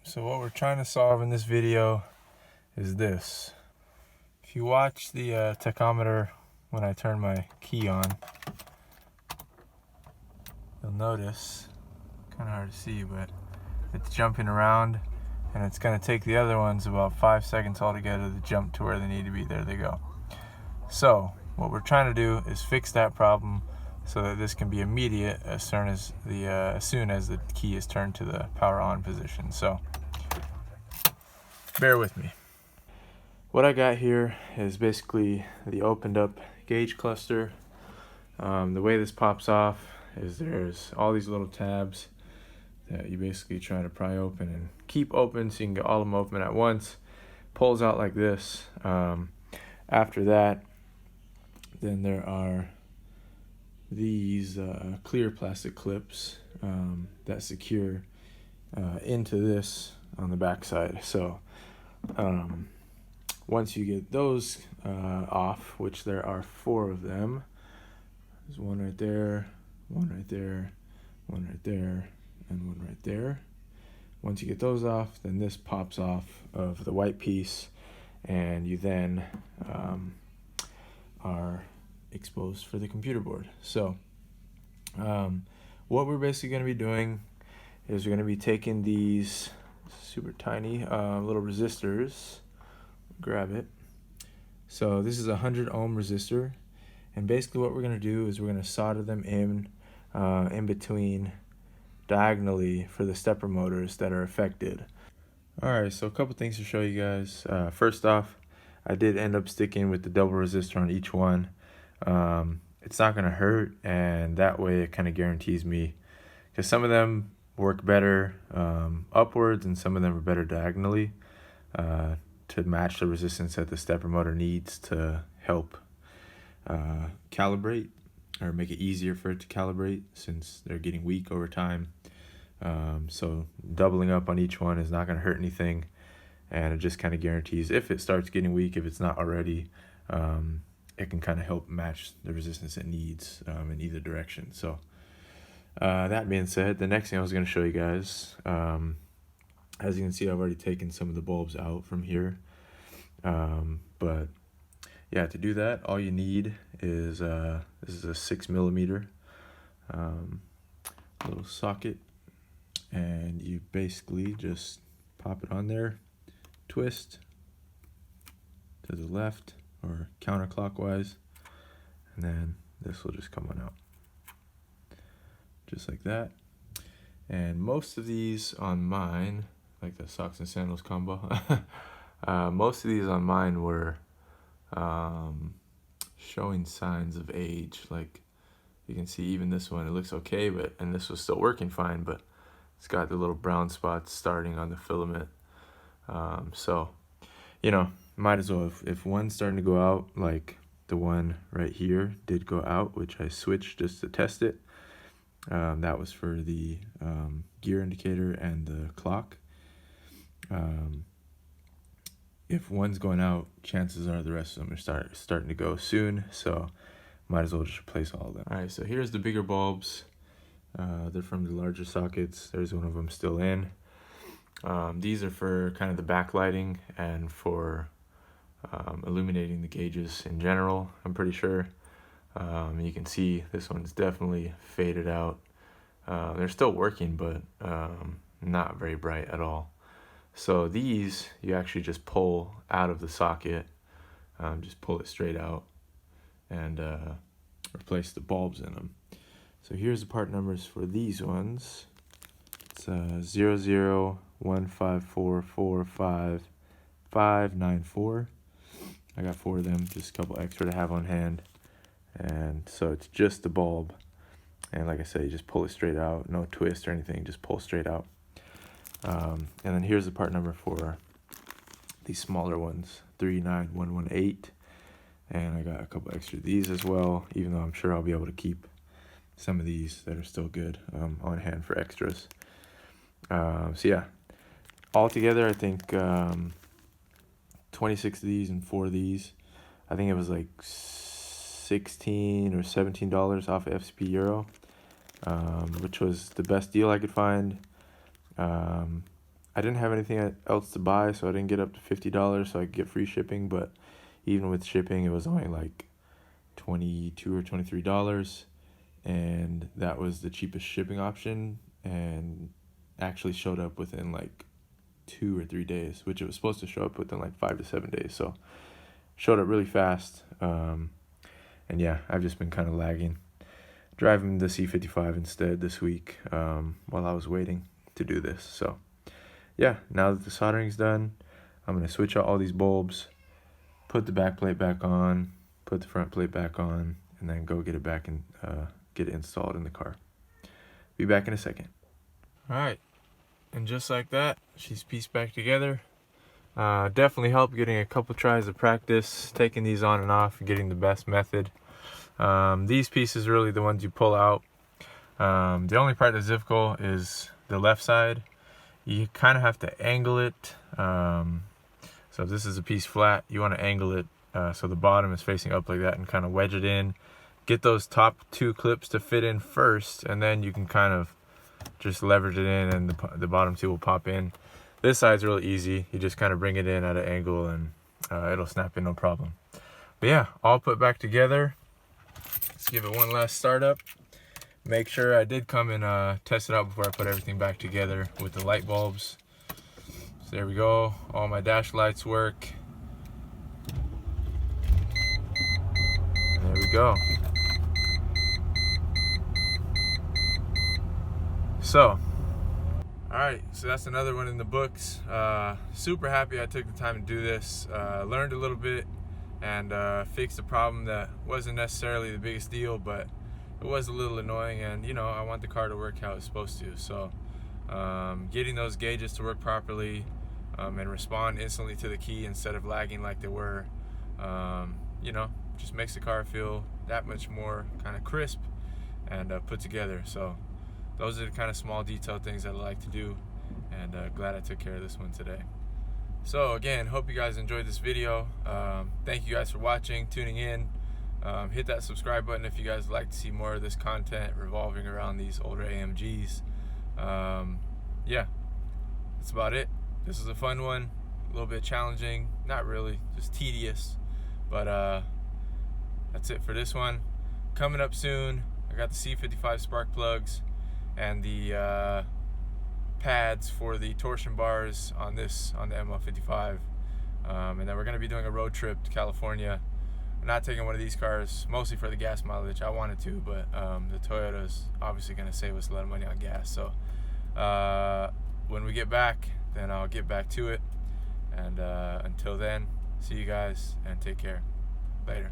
So what we're trying to solve in this video is this. If you watch the tachometer when I turn my key on, you'll notice, kind of hard to see, but it's jumping around, and it's going to take the other ones about 5 seconds altogether to jump to where they need to be. There they go. So what we're trying to do is fix that problem so that this can be immediate as soon as the key is turned to the power on position. So bear with me. What I got here is basically the opened up gauge cluster. The way this pops off is there's all these little tabs that you basically try to pry open and keep open so you can get all of them open at once. Pulls out like this. After that, then there are these clear plastic clips that secure into this on the back side. So once you get those off, which there are 4 of them, there's one right there, one right there, one right there, and one right there. Once you get those off, then this pops off of the white piece, and you then are exposed for the computer board. So what we're basically going to be doing is we're going to be taking these super tiny little resistors. Grab it. So this is a 100 ohm resistor, and basically what we're going to do is we're going to solder them in between diagonally for the stepper motors that are affected. Alright, so a couple things to show you guys. First off, I did end up sticking with the double resistor on each one. It's not going to hurt, and that way it kind of guarantees me, because some of them work better upwards and some of them are better diagonally to match the resistance that the stepper motor needs to help calibrate, or make it easier for it to calibrate since they're getting weak over time. So doubling up on each one is not going to hurt anything, and it just kind of guarantees if it starts getting weak, if it's not already, it can kind of help match the resistance it needs in either direction. So that being said, the next thing I was going to show you guys, as you can see, I've already taken some of the bulbs out from here, but yeah, to do that, all you need is this is a 6mm little socket, and you basically just pop it on there, twist to the left or counterclockwise, and then this will just come on out just like that. And most of these on mine, like the socks and sandals combo, most of these on mine were showing signs of age. Like you can see, even this one, it looks okay, and this was still working fine, but it's got the little brown spots starting on the filament. So, you know, might as well, if one's starting to go out, like the one right here did go out, which I switched just to test it. That was for the gear indicator and the clock. If one's going out, chances are the rest of them are starting to go soon, so might as well just replace all of them. Alright, so here's the bigger bulbs. They're from the larger sockets. There's one of them still in. These are for kind of the backlighting and for illuminating the gauges in general, I'm pretty sure. You can see this one's definitely faded out. They're still working, but not very bright at all. So these you actually just pull out of the socket, just pull it straight out, and replace the bulbs in them. So here's the part numbers for these ones. It's 00154455594. I got 4 of them, just a couple extra to have on hand. And so it's just the bulb, and like I said, you just pull it straight out, no twist or anything, just pull straight out. And then here's the part number for these smaller ones, 39118, and I got a couple extra of these as well, even though I'm sure I'll be able to keep some of these that are still good on hand for extras. So yeah, altogether I think 26 of these and 4 of these, I think it was like $16 or $17 off of FCP Euro, which was the best deal I could find. I didn't have anything else to buy, so I didn't get up to $50 so I could get free shipping. But even with shipping, it was only like $22 or $23, and that was the cheapest shipping option, and actually showed up within like 2 or 3 days, which it was supposed to show up within like 5 to 7 days. So showed up really fast. And yeah, I've just been kind of lagging, driving the C55 instead this week while I was waiting to do this. So yeah, now that the soldering's done, I'm going to switch out all these bulbs, put the back plate back on, put the front plate back on, and then go get it back and get it installed in the car. Be back in a second. All right, and just like that, she's pieced back together. Definitely helped getting a couple tries of practice, taking these on and off, and getting the best method. These pieces are really the ones you pull out. The only part that's difficult is the left side. You kind of have to angle it. So if this is a piece flat, you want to angle it so the bottom is facing up like that, and kind of wedge it in. Get those top 2 clips to fit in first, and then you can kind of just leverage it in, and the bottom 2 will pop in. This side's really easy. You just kind of bring it in at an angle, and it'll snap in no problem. But yeah, all put back together. Let's give it one last startup. Make sure I did come and test it out before I put everything back together with the light bulbs. So there we go. All my dash lights work. There we go. So, alright, so that's another one in the books. Super happy I took the time to do this. Learned a little bit and fixed a problem that wasn't necessarily the biggest deal, but it was a little annoying, and you know, I want the car to work how it's supposed to. So getting those gauges to work properly and respond instantly to the key instead of lagging like they were, you know, just makes the car feel that much more kind of crisp and put together. So those are the kind of small detail things that I like to do, and glad I took care of this one today. So again, hope you guys enjoyed this video. Thank you guys for watching, tuning in. Hit that subscribe button if you guys would like to see more of this content revolving around these older AMGs. Yeah, that's about it. This is a fun one, a little bit challenging, not really, just tedious, but that's it for this one. Coming up soon, I got the C55 spark plugs and the pads for the torsion bars on the ML55, and then we're going to be doing a road trip to California. I'm not taking one of these cars, mostly for the gas mileage. I wanted to, but the Toyota's obviously going to save us a lot of money on gas. So when we get back, then I'll get back to it, and until then, see you guys and take care. Later.